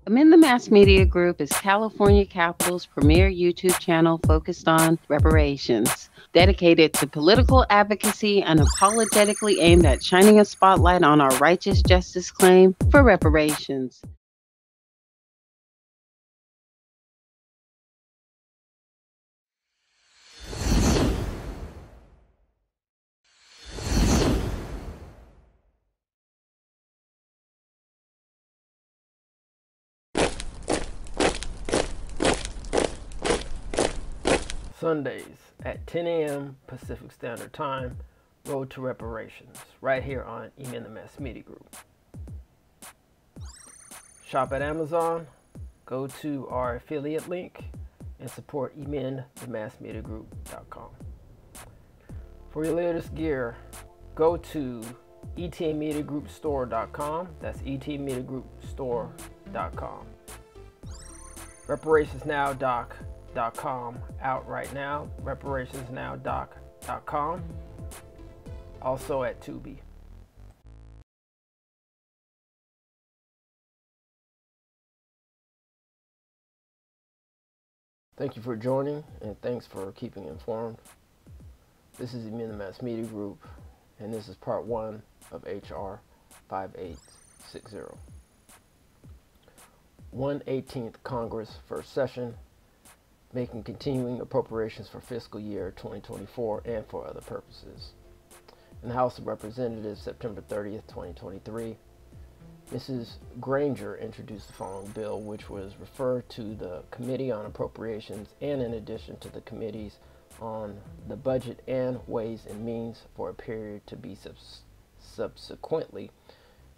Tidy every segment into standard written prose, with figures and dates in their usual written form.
Amend the Mass Media Group is California Capital's premier YouTube channel focused on reparations, dedicated to political advocacy and apologetically aimed at shining a spotlight on our righteous justice claim for reparations. Sundays at 10 a.m. Pacific Standard Time, Road to Reparations, right here on Emend the Mass Media Group. Shop at Amazon, go to our affiliate link, and support etmmediagroup.com. For your latest gear, go to etmmediagroupstore.com. That's etmmediagroupstore.com. reparationsnowdoc.com out right now. reparationsnowdoc.com. Also at Tubi. Thank you for joining, and thanks for keeping informed. This is Emend the Mass Media Group, and this is part 1 of HR 5860. 118th Congress First Session, making continuing appropriations for fiscal year 2024 and for other purposes. In the House of Representatives, September 30th, 2023, Mrs. Granger introduced the following bill, which was referred to the Committee on Appropriations and in addition to the committees on the Budget and Ways and Means for a period to be subsequently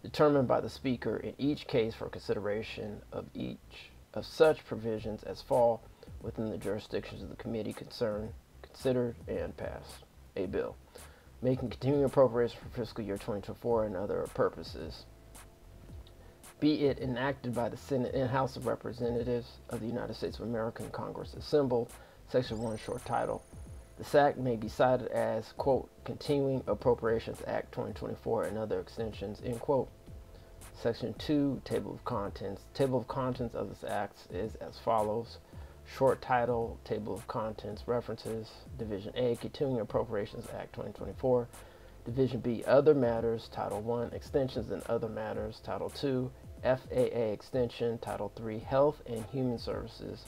determined by the Speaker in each case for consideration of each of such provisions as fall within the jurisdictions of the committee concerned, considered, and passed. A bill making continuing appropriations for fiscal year 2024 and other purposes. Be it enacted by the Senate and House of Representatives of the United States of America and Congress assembled, Section 1, short title. This act may be cited as, quote, Continuing Appropriations Act 2024 and other extensions, end quote. Section 2, Table of Contents. Table of Contents of this act is as follows. Short title, Table of Contents, references. Division A, Continuing Appropriations Act 2024. Division B, Other Matters, Title 1, Extensions and Other Matters, Title 2, FAA Extension, Title 3, Health and Human Services,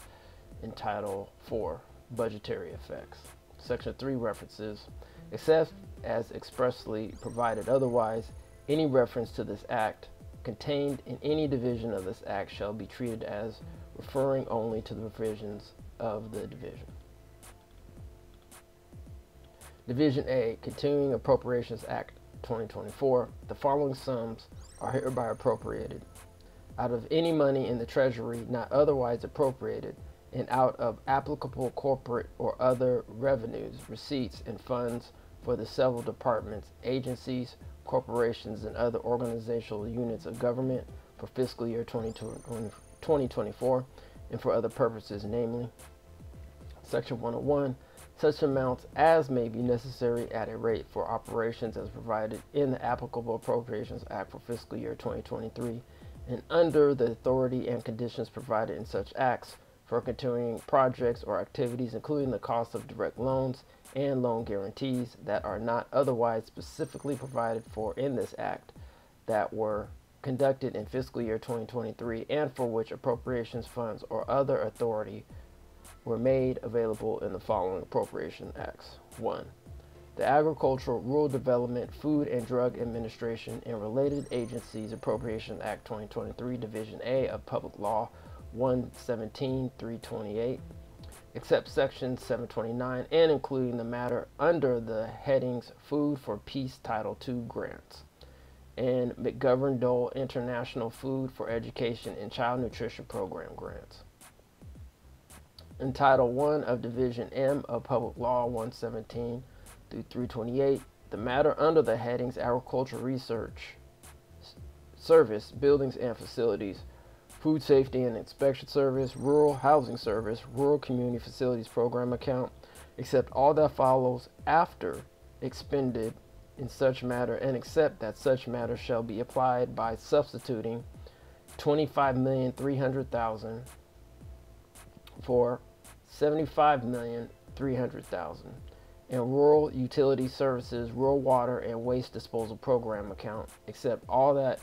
and Title 4, Budgetary Effects. Section 3, References. Except as expressly provided otherwise, any reference to this act contained in any division of this act shall be treated as referring only to the provisions of the division. Division A, Continuing Appropriations Act 2024. The following sums are hereby appropriated out of any money in the Treasury not otherwise appropriated and out of applicable corporate or other revenues, receipts, and funds for the several departments, agencies, corporations, and other organizational units of government for fiscal year 2024 and for other purposes, namely, Section 101, such amounts as may be necessary at a rate for operations as provided in the applicable Appropriations Act for fiscal year 2023 and under the authority and conditions provided in such acts for continuing projects or activities, including the cost of direct loans and loan guarantees that are not otherwise specifically provided for in this act that were conducted in fiscal year 2023 and for which appropriations funds or other authority were made available in the following appropriation acts. 1. The Agricultural, Rural Development, Food and Drug Administration and Related Agencies Appropriation Act 2023, Division A of Public Law 117-328, except Section 729 and including the matter under the headings Food for Peace Title II grants and McGovern-Dole International Food for Education and Child Nutrition Program grants. In Title 1 of Division M of Public Law 117-328, the matter under the headings Agricultural Research Service, Buildings and Facilities, Food Safety and Inspection Service, Rural Housing Service, Rural Community Facilities Program account, except all that follows after expended in such matter, and except that such matter shall be applied by substituting $25,300,000 for $75,300,000 in Rural Utility Services, Rural Water and Waste Disposal Program account, except all that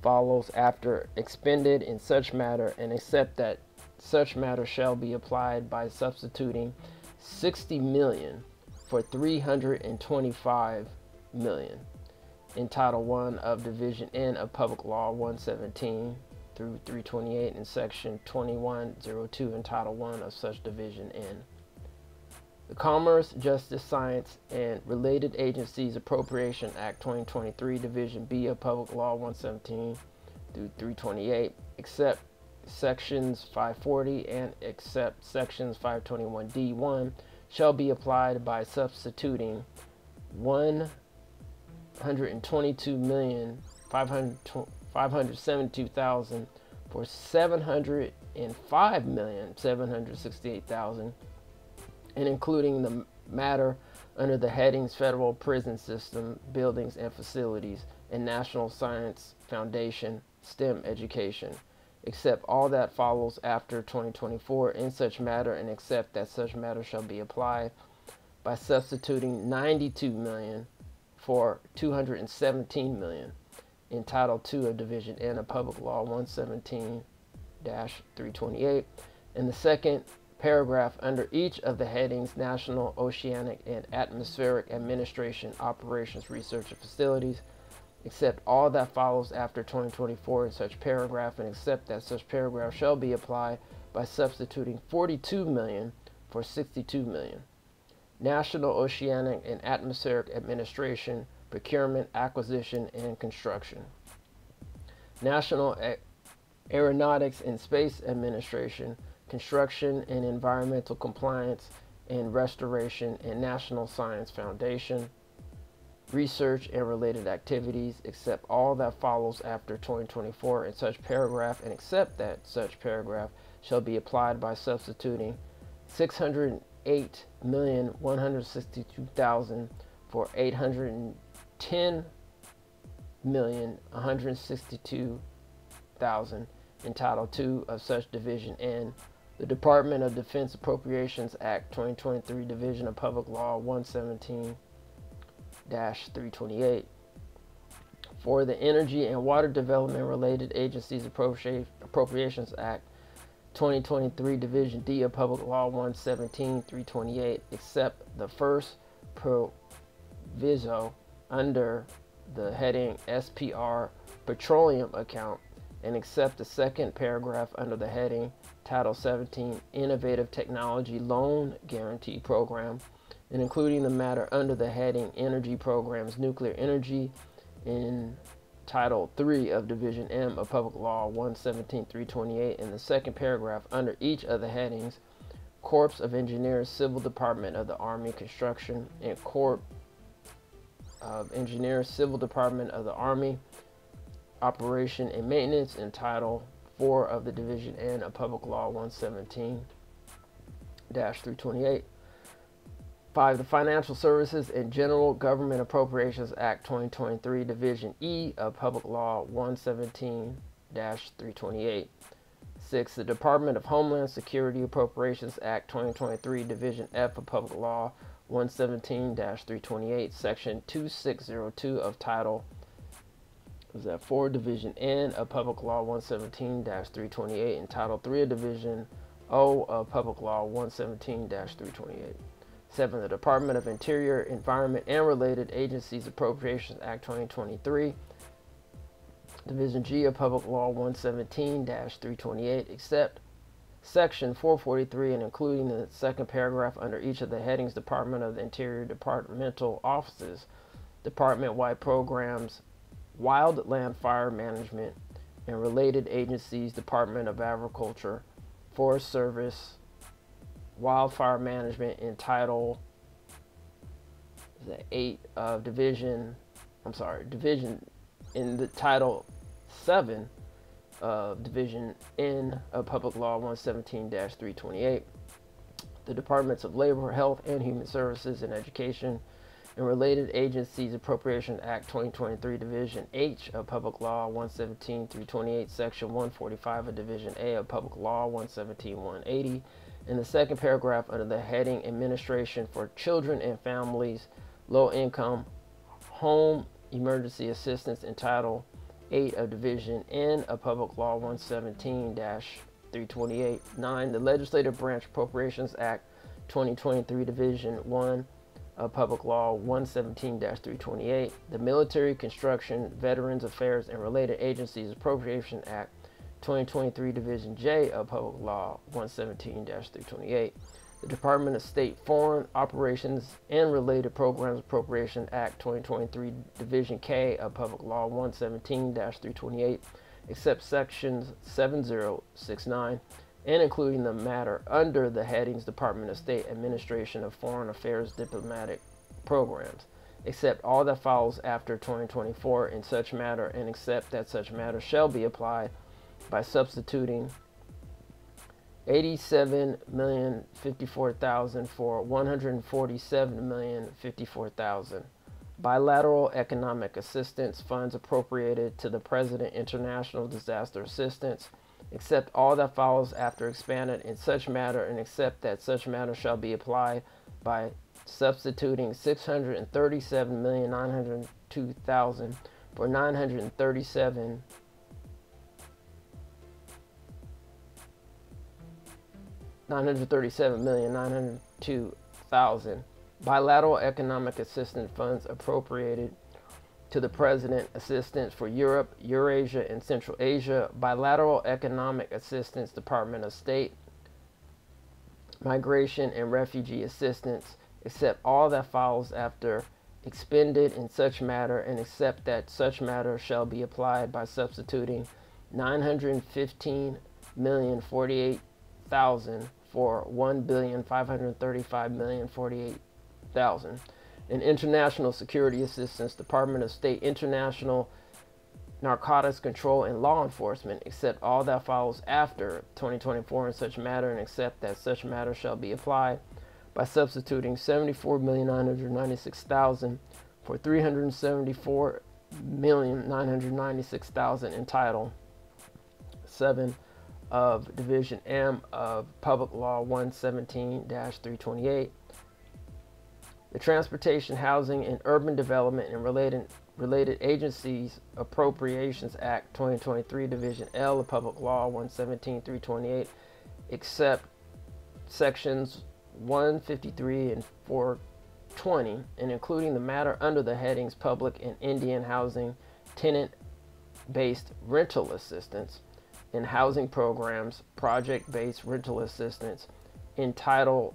follows after expended in such matter, and except that such matter shall be applied by substituting $60 million for $325 million in Title I of Division N of Public Law 117 through 328 and Section 2102 in Title I of such Division N. The Commerce, Justice, Science, and Related Agencies Appropriation Act 2023, Division B of Public Law 117 through 328, except Sections 540 and except Sections 521D1, shall be applied by substituting $122,572,000 for $705,768,000, and including the matter under the headings Federal Prison System, Buildings and Facilities, and National Science Foundation, STEM Education, except all that follows after 2024 in such matter, and except that such matter shall be applied by substituting $92 million for $217 million in Title II of Division N of Public Law 117-328, and the second paragraph under each of the headings National Oceanic and Atmospheric Administration Operations, Research, and Facilities, except all that follows after 2024 in such paragraph, and except that such paragraph shall be applied by substituting $42 million for $62 million. National Oceanic and Atmospheric Administration, Procurement, Acquisition, and Construction. National Aeronautics and Space Administration, Construction and Environmental Compliance and Restoration, and National Science Foundation, Research and Related Activities, except all that follows after 2024 in such paragraph, and except that such paragraph shall be applied by substituting $608,162,000 for $810,162,000 in Title II of such Division N, the Department of Defense Appropriations Act 2023, Division of Public Law 117-328. For the Energy and Water Development Related Agencies Appropriations Act 2023, Division D of Public Law 117-328, except the first proviso under the heading SPR Petroleum Account, and except the second paragraph under the heading Title 17 Innovative Technology Loan Guarantee Program, and including the matter under the heading Energy Programs, Nuclear Energy, in Title III of Division M of Public Law 117-328, and the second paragraph under each of the headings Corps of Engineers, Civil Department of the Army Construction, and Corps of Engineers, Civil Department of the Army Operation and Maintenance, in Title IV of the Division N of Public Law 117-328. 5. The Financial Services and General Government Appropriations Act 2023, Division E of Public Law 117-328. 6. The Department of Homeland Security Appropriations Act 2023, Division F of Public Law 117-328, Section 2602 of Title 4, Division N of Public Law 117-328, and Title 3 of Division O of Public Law 117-328. 7. The Department of Interior, Environment, and Related Agencies Appropriations Act 2023, Division G of Public Law 117-328, except Section 443 and including the second paragraph under each of the headings Department of the Interior, Departmental Offices, Department-wide Programs, Wildland Fire Management, and Related Agencies, Department of Agriculture, Forest Service, Wildfire Management in Title 8 of Division in the Title 7 of Division N of Public Law 117-328. The Departments of Labor, Health and Human Services, and Education, and Related Agencies Appropriation Act 2023, Division H of Public Law 117 through 28, Section 145 of Division A of Public Law 117-180. In the second paragraph, under the heading Administration for Children and Families, Low Income Home Emergency Assistance, in Title 8 of Division N of Public Law 117-328. 9. The Legislative Branch Appropriations Act 2023, Division 1 of Public Law 117-328. The Military Construction, Veterans Affairs, and Related Agencies Appropriation Act 2023, Division J of Public Law 117-328. The Department of State Foreign Operations and Related Programs Appropriation Act 2023, Division K of Public Law 117-328, except sections 7069, and including the matter under the headings Department of State Administration of Foreign Affairs Diplomatic Programs, except all that follows after 2024 in such matter, and except that such matter shall be applied by substituting $87,054,000 for $147,054,000. Bilateral economic assistance funds appropriated to the President International Disaster Assistance, except all that follows after expanded in such matter, and except that such matter shall be applied by substituting $637,902,000 for $937,902,000. Bilateral economic assistance funds appropriated to the President Assistance for Europe, Eurasia, and Central Asia. Bilateral economic assistance, Department of State, Migration and Refugee Assistance, except all that follows after expended in such matter, and except that such matter shall be applied by substituting $915,048,000 for $1,535,048,000. In international security assistance, Department of State, International Narcotics Control and Law Enforcement, except all that follows after 2024 in such matter, and except that such matter shall be applied by substituting $74,996,000 for $374,996,000 in Title 7 of Division M of Public Law 117-328. The Transportation, Housing, and Urban Development and Related Agencies Appropriations Act 2023, Division L of Public Law 117-328, except sections 153 and 420, and including the matter under the headings Public and Indian Housing, Tenant-Based Rental Assistance, and Housing Programs, Project-Based Rental Assistance, in Title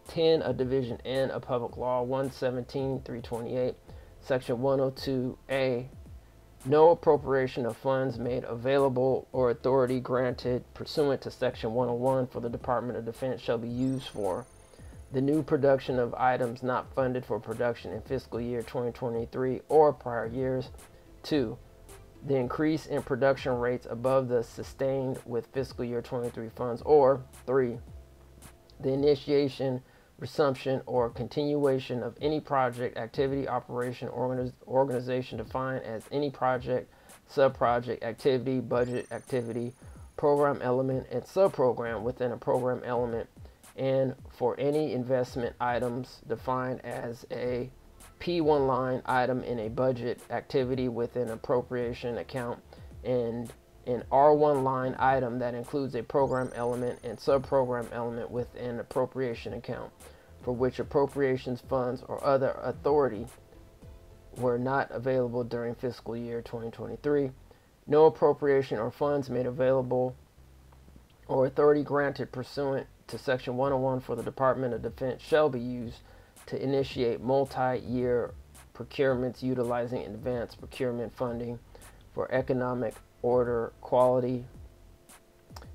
10 of Division N of Public Law 117-328, Section 102A. No appropriation of funds made available or authority granted pursuant to Section 101 for the Department of Defense shall be used for the new production of items not funded for production in fiscal year 2023 or prior years. 2. The increase in production rates above the sustained with fiscal year 23 funds. Or 3. The initiation, resumption, or continuation of any project, activity, operation, organization defined as any project, sub-project, activity, budget, activity, program element, and sub-program within a program element, and for any investment items defined as a P1 line item in a budget activity within appropriation account, and an R1 line item that includes a program element and sub-program element within appropriation account, for which appropriations funds or other authority were not available during fiscal year 2023. No appropriation or funds made available or authority granted pursuant to Section 101 for the Department of Defense shall be used to initiate multi-year procurements utilizing advanced procurement funding for economic order quality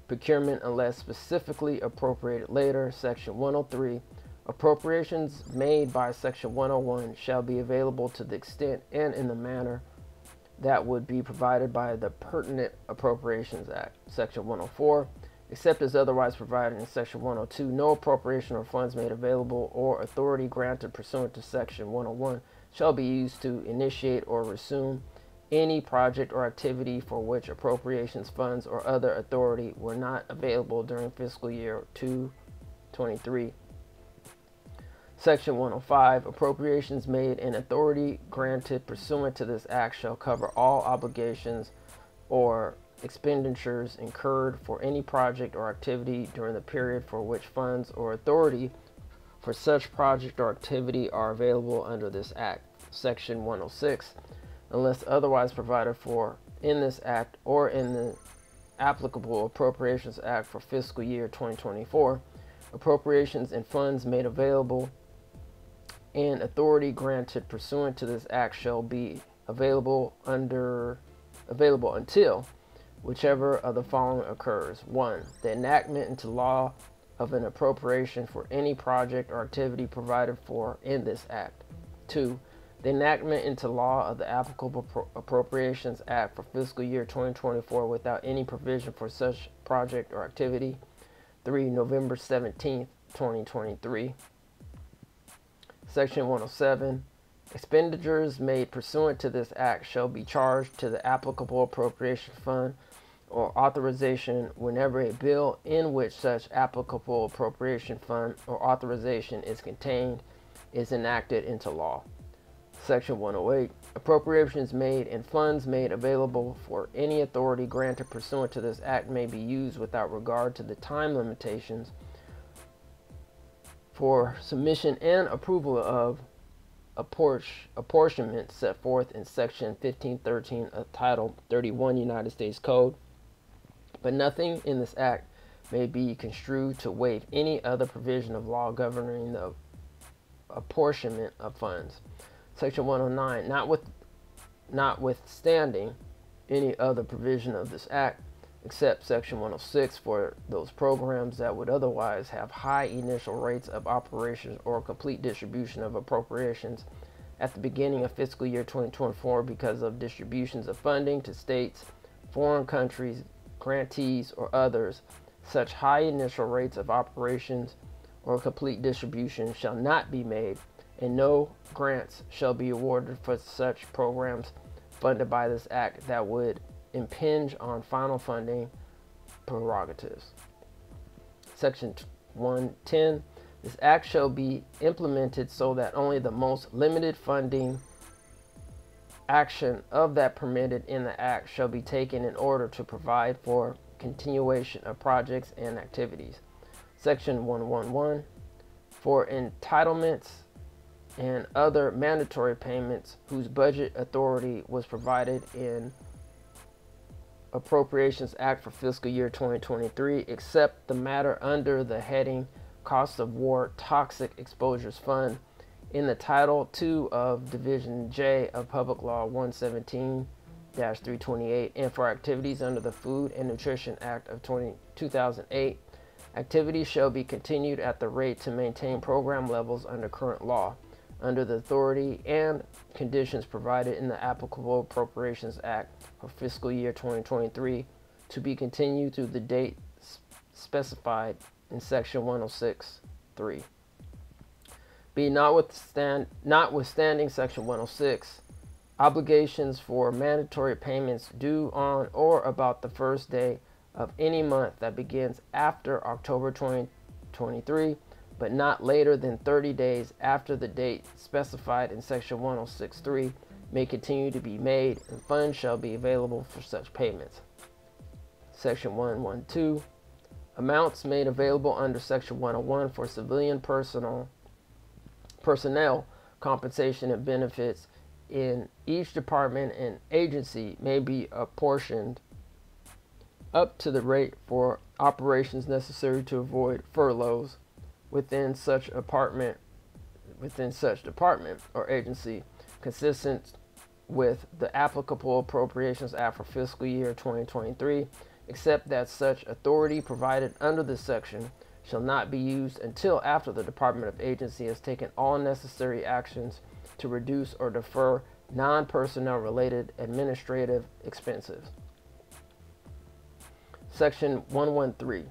procurement unless specifically appropriated later. Section 103. Appropriations made by Section 101 shall be available to the extent and in the manner that would be provided by the pertinent Appropriations Act. Section 104. Except as otherwise provided in Section 102, no appropriation or funds made available or authority granted pursuant to Section 101 shall be used to initiate or resume any project or activity for which appropriations, funds, or other authority were not available during fiscal year 2023. Section 105, appropriations made and authority granted pursuant to this act shall cover all obligations or expenditures incurred for any project or activity during the period for which funds or authority for such project or activity are available under this act. Section 106, unless otherwise provided for in this act or in the applicable Appropriations Act for fiscal year 2024, appropriations and funds made available and authority granted pursuant to this act shall be available until whichever of the following occurs. 1. The enactment into law of an appropriation for any project or activity provided for in this act. 2. The enactment into law of the applicable Appropriations Act for fiscal year 2024 without any provision for such project or activity. 3. November 17th, 2023. Section 107. Expenditures made pursuant to this act shall be charged to the applicable appropriation fund or authorization whenever a bill in which such applicable appropriation fund or authorization is contained is enacted into law. Section 108. Appropriations made and funds made available for any authority granted pursuant to this act may be used without regard to the time limitations for submission and approval of apportionment set forth in Section 1513 of Title 31 United States Code, but nothing in this act may be construed to waive any other provision of law governing the apportionment of funds. Section 109. Notwithstanding any other provision of this act, except Section 106 for those programs that would otherwise have high initial rates of operations or complete distribution of appropriations at the beginning of fiscal year 2024 because of distributions of funding to states, foreign countries, grantees, or others, such high initial rates of operations or complete distribution shall not be made, and no grants shall be awarded for such programs funded by this act that would impinge on final funding prerogatives. Section 110. This act shall be implemented so that only the most limited funding action of that permitted in the act shall be taken in order to provide for continuation of projects and activities. Section 111. For entitlements and other mandatory payments whose budget authority was provided in Appropriations Act for fiscal year 2023, except the matter under the heading Cost of War Toxic Exposures Fund in the Title II of Division J of Public Law 117-328, and for activities under the Food and Nutrition Act of 2008. Activities shall be continued at the rate to maintain program levels under current law, under the authority and conditions provided in the applicable Appropriations Act for fiscal year 2023, to be continued through the date specified in Section 106(3). B. Notwithstanding Section 106, obligations for mandatory payments due on or about the first day of any month that begins after October 2023, but not later than 30 days after the date specified in Section 106(3, may continue to be made, and funds shall be available for such payments. Section 112. Amounts made available under Section 101 for civilian personnel compensation and benefits in each department and agency may be apportioned up to the rate for operations necessary to avoid furloughs within such department or agency, consistent with the applicable Appropriations Act for fiscal year 2023, except that such authority provided under this section shall not be used until after the department or agency has taken all necessary actions to reduce or defer non-personnel related administrative expenses. Section 113.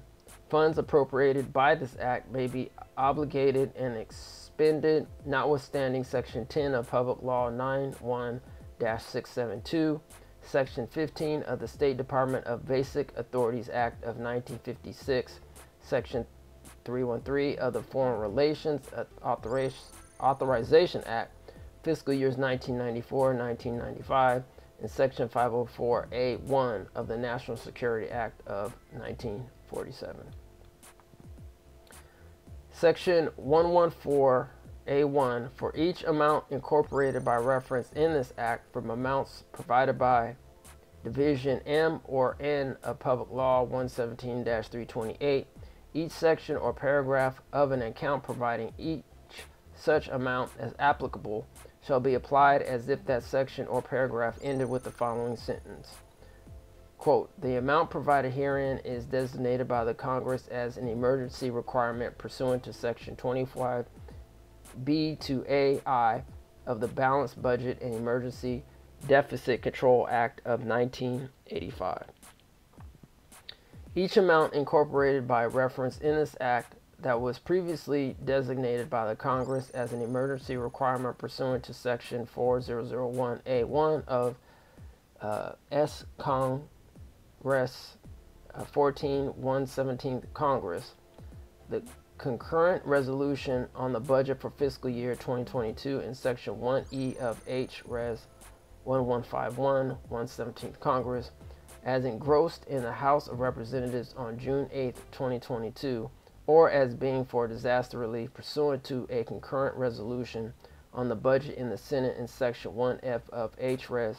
Funds appropriated by this act may be obligated and expended notwithstanding Section 10 of Public Law 91-672, Section 15 of the State Department of Basic Authorities Act of 1956, Section 313 of the Foreign Relations Authorization Act, fiscal years 1994-1995, and Section 504A1 of the National Security Act of 1947. Section 114A1, for each amount incorporated by reference in this act from amounts provided by Division M or N of Public Law 117-328, each section or paragraph of an account providing each such amount as applicable shall be applied as if that section or paragraph ended with the following sentence. Quote, the amount provided herein is designated by the Congress as an emergency requirement pursuant to Section 25B to AI of the Balanced Budget and Emergency Deficit Control Act of 1985. Each amount incorporated by reference in this act that was previously designated by the Congress as an emergency requirement pursuant to Section 4001A1 of S. Congress 14-117 Congress, the concurrent resolution on the budget for fiscal year 2022 in Section 1E of H. Res. 1151, 117th Congress, as engrossed in the House of Representatives on June 8, 2022, or as being for disaster relief pursuant to a concurrent resolution on the budget in the Senate in Section 1F of H. Res.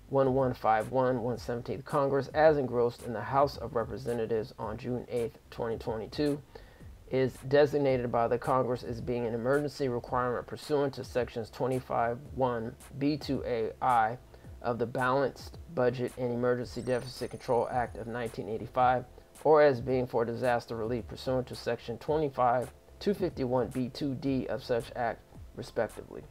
1151, 117th Congress, as engrossed in the House of Representatives on June 8, 2022, is designated by the Congress as being an emergency requirement pursuant to Sections 25(1)(b)(2)(a)(i) of the Balanced Budget and Emergency Deficit Control Act of 1985, or as being for disaster relief pursuant to Section 251(b)(2)(d) of such act, respectively.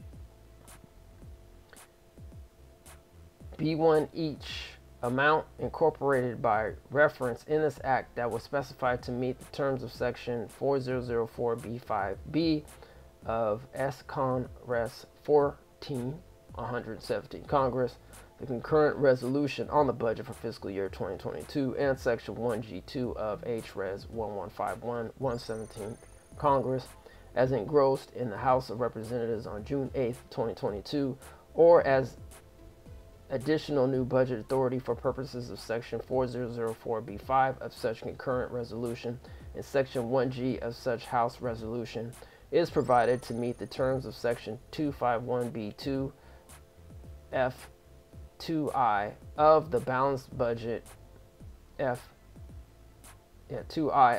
B1, each amount incorporated by reference in this act that was specified to meet the terms of Section 4004B5B of S. Con. Res. 14-117 Congress, the concurrent resolution on the budget for fiscal year 2022, and Section 1G2 of H. Res. 1151, 117 Congress, as engrossed in the House of Representatives on June 8, 2022, or as additional new budget authority for purposes of Section 4004B5 of such concurrent resolution and Section 1G of such House resolution is provided to meet the terms of Section 251B2 F2I of the Balanced Budget 2I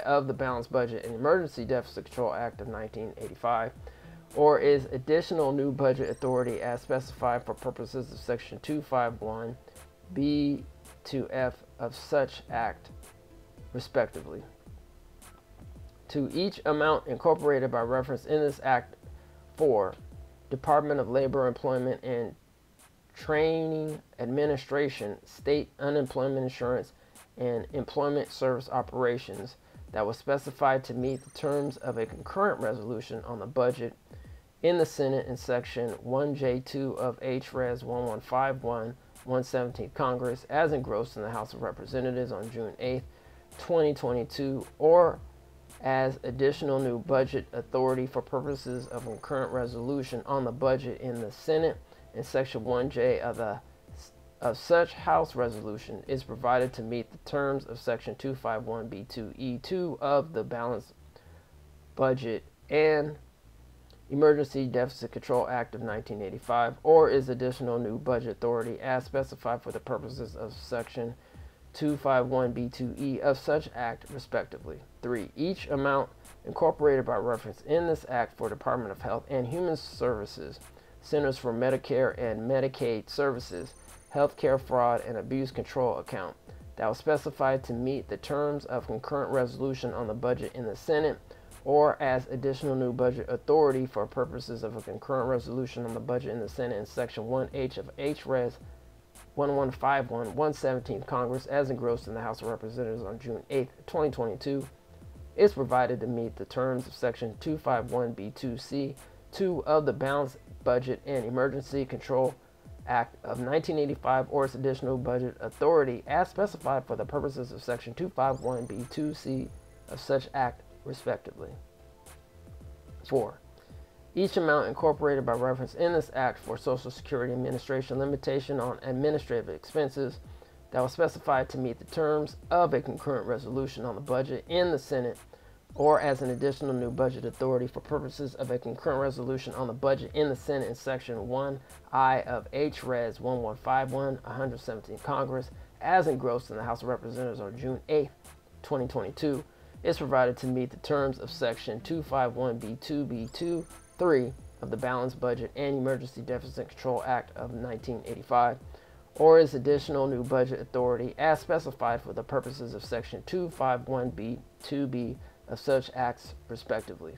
of the Balanced Budget and Emergency Deficit Control Act of 1985, or is additional new budget authority as specified for purposes of Section 251B2F of such act, respectively. To each amount incorporated by reference in this act for Department of Labor, Employment, and Training Administration, State Unemployment Insurance, and Employment Service Operations that was specified to meet the terms of a concurrent resolution on the budget in the Senate in Section 1J2 of H. Res. 1151, 117th Congress, as engrossed in the House of Representatives on June 8, 2022, or as additional new budget authority for purposes of concurrent resolution on the budget in the Senate in Section 1J of such House resolution is provided to meet the terms of Section 251B2E2 of the Balanced Budget and Emergency Deficit Control Act of 1985, or is additional new budget authority as specified for the purposes of Section 251B2E of such act, respectively. 3. Each amount incorporated by reference in this act for Department of Health and Human Services, Centers for Medicare and Medicaid Services, Healthcare Fraud and Abuse Control account that was specified to meet the terms of concurrent resolution on the budget in the Senate, or as additional new budget authority for purposes of a concurrent resolution on the budget in the Senate in Section 1H of H. Res. 1151, 117th Congress, as engrossed in the House of Representatives on June 8, 2022, is provided to meet the terms of Section 251B2C 2 of the Balanced Budget and Emergency Control Act of 1985 or its additional budget authority as specified for the purposes of Section 251B2C of such act, respectively. 4. Each amount incorporated by reference in this act for Social Security Administration limitation on administrative expenses that was specified to meet the terms of a concurrent resolution on the budget in the Senate or as an additional new budget authority for purposes of a concurrent resolution on the budget in the Senate in Section 1I of H-Res 1151, 117 Congress, as engrossed in the House of Representatives on June 8, 2022, is provided to meet the terms of Section 251B2B2 3 of the Balanced Budget and Emergency Deficit Control Act of 1985, or its additional new budget authority as specified for the purposes of Section 251B2B of such acts, respectively.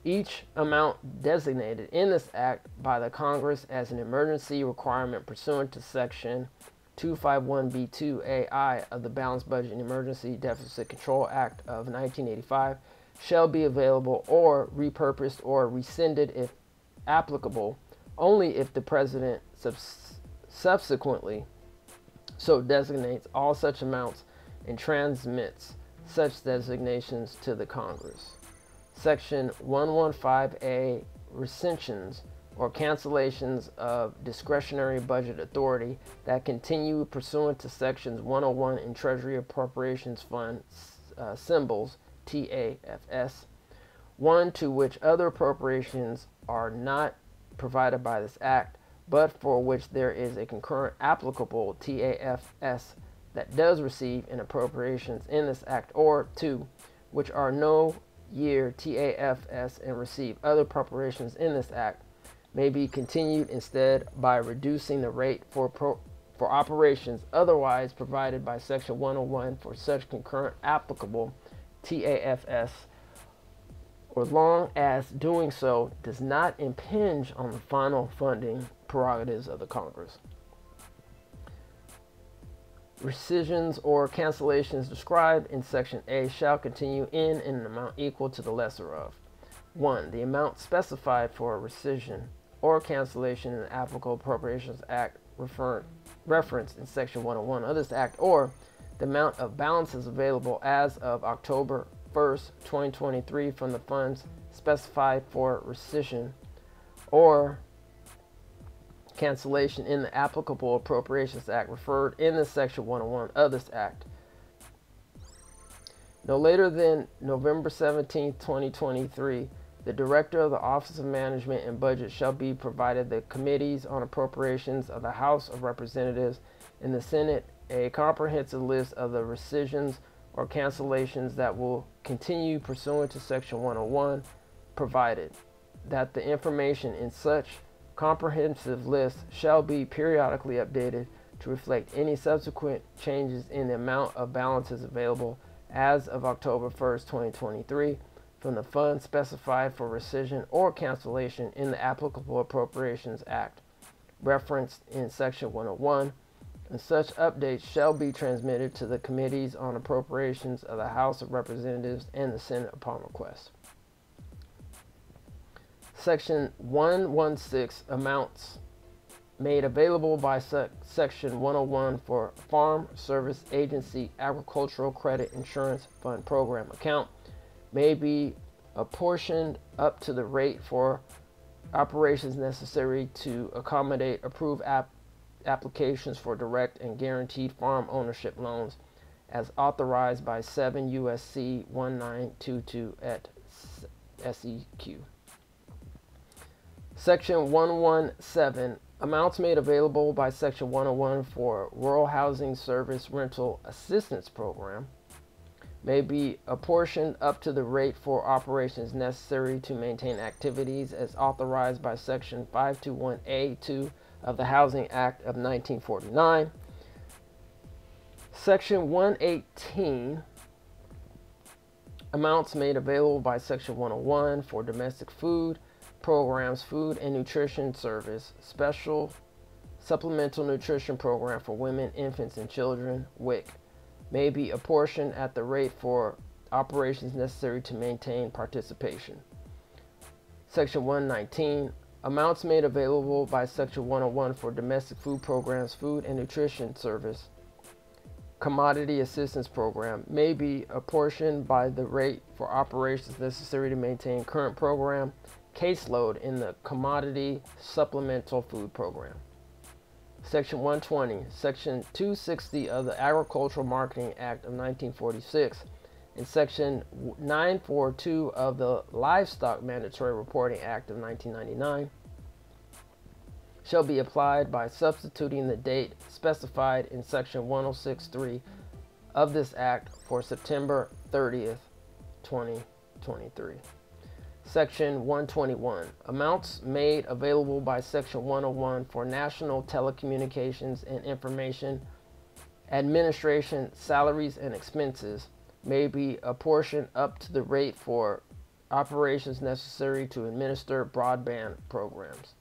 Each amount designated in this act by the Congress as an emergency requirement pursuant to Section 251B2AI of the Balanced Budget and Emergency Deficit Control Act of 1985 shall be available or repurposed or rescinded if applicable, only if the President subsequently so designates all such amounts and transmits such designations to the Congress. Section 115A, rescissions or cancellations of discretionary budget authority that continue pursuant to Sections 101 in Treasury Appropriations Fund symbols TAFS, 1 to which other appropriations are not provided by this Act, but for which there is a concurrent applicable TAFS that does receive an appropriations in this Act, or 2, which are no year TAFS and receive other appropriations in this Act, may be continued instead by reducing the rate for operations otherwise provided by Section 101 for such concurrent applicable TAFS, or long as doing so does not impinge on the final funding prerogatives of the Congress. Rescissions or cancellations described in Section A shall continue in an amount equal to the lesser of 1. The amount specified for a rescission or cancellation in the Applicable Appropriations Act referenced in Section 101 of this Act, or the amount of balances available as of October 1st, 2023 from the funds specified for rescission or cancellation in the Applicable Appropriations Act referred in the Section 101 of this Act. No later than November 17, 2023, the Director of the Office of Management and Budget shall be provided the Committees on Appropriations of the House of Representatives and the Senate a comprehensive list of the rescissions or cancellations that will continue pursuant to Section 101, provided that the information in such comprehensive list shall be periodically updated to reflect any subsequent changes in the amount of balances available as of October 1st, 2023 from the funds specified for rescission or cancellation in the Applicable Appropriations Act referenced in Section 101, and such updates shall be transmitted to the Committees on Appropriations of the House of Representatives and the Senate upon request. Section 116, amounts made available by Section 101 for Farm Service Agency Agricultural Credit Insurance Fund Program account may be apportioned up to the rate for operations necessary to accommodate approved applications for direct and guaranteed farm ownership loans as authorized by 7 U.S.C. 1922 at SEQ. Section 117, amounts made available by Section 101 for Rural Housing Service Rental Assistance Program may be apportioned up to the rate for operations necessary to maintain activities as authorized by Section 521A2 of the Housing Act of 1949. Section 118, amounts made available by Section 101 for domestic food programs, food and nutrition service, special supplemental nutrition program for women, infants, and children, WIC, may be apportioned at the rate for operations necessary to maintain participation. Section 119, amounts made available by Section 101 for domestic food programs, food and nutrition service, commodity assistance program may be apportioned by the rate for operations necessary to maintain current program caseload in the commodity supplemental food program. Section 120, Section 260 of the Agricultural Marketing Act of 1946 and Section 942 of the Livestock Mandatory Reporting Act of 1999 shall be applied by substituting the date specified in Section 106.3 of this Act for September 30th, 2023. Section 121, amounts made available by Section 101 for national telecommunications and information administration salaries and expenses may be apportioned up to the rate for operations necessary to administer broadband programs.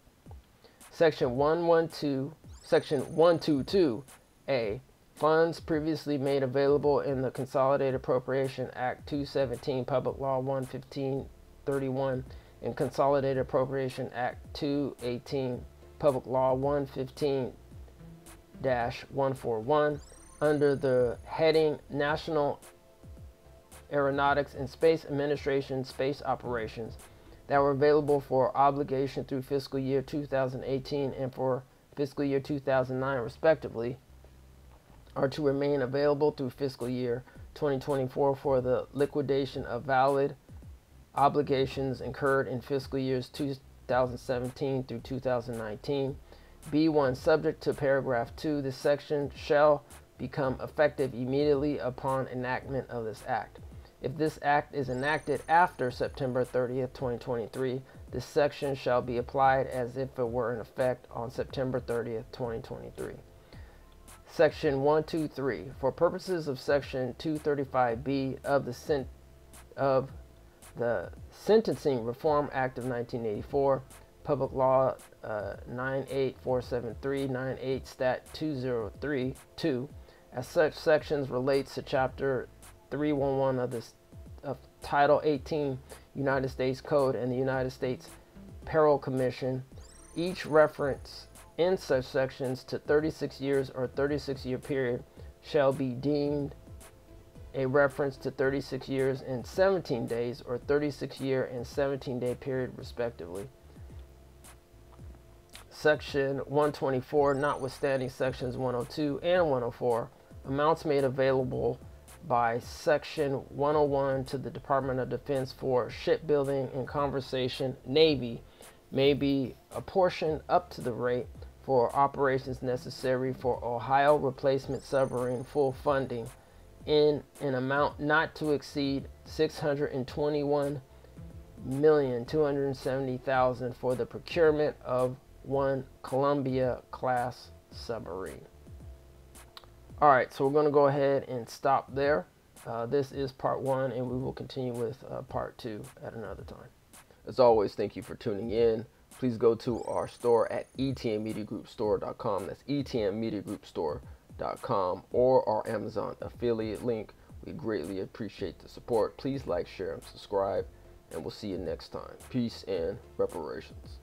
Section 122A, funds previously made available in the Consolidated Appropriation Act 217, Public Law 11531, and Consolidated Appropriation Act 218, Public Law 115-141, under the heading National Aeronautics and Space Administration Space Operations, that were available for obligation through fiscal year 2018 and for fiscal year 2009 respectively, are to remain available through fiscal year 2024 for the liquidation of valid obligations incurred in fiscal years 2017 through 2019. B1, subject to paragraph 2, this section shall become effective immediately upon enactment of this act. If this act is enacted after September 30th, 2023, this section shall be applied as if it were in effect on September 30th, 2023. Section 123. For purposes of Section 235B of the Sentencing Reform Act of 1984, Public Law 98473, 98 Stat 2032, as such sections relates to Chapter 311 of Title 18 United States Code and the United States Parole Commission. Each reference in such sections to 36 years or 36-year period shall be deemed a reference to 36 years and 17 days or 36-year and 17-day period respectively. Section 124, notwithstanding sections 102 and 104, amounts made available by Section 101 to the Department of Defense for shipbuilding and conservation Navy may be apportioned up to the rate for operations necessary for Ohio replacement submarine full funding in an amount not to exceed $621,270,000 for the procurement of one Columbia class submarine. All right, so we're going to go ahead and stop there. This is part 1, and we will continue with part 2 at another time. As always, thank you for tuning in. Please go to our store at etmmediagroupstore.com. That's etmmediagroupstore.com, or our Amazon affiliate link. We greatly appreciate the support. Please like, share, and subscribe, and we'll see you next time. Peace and reparations.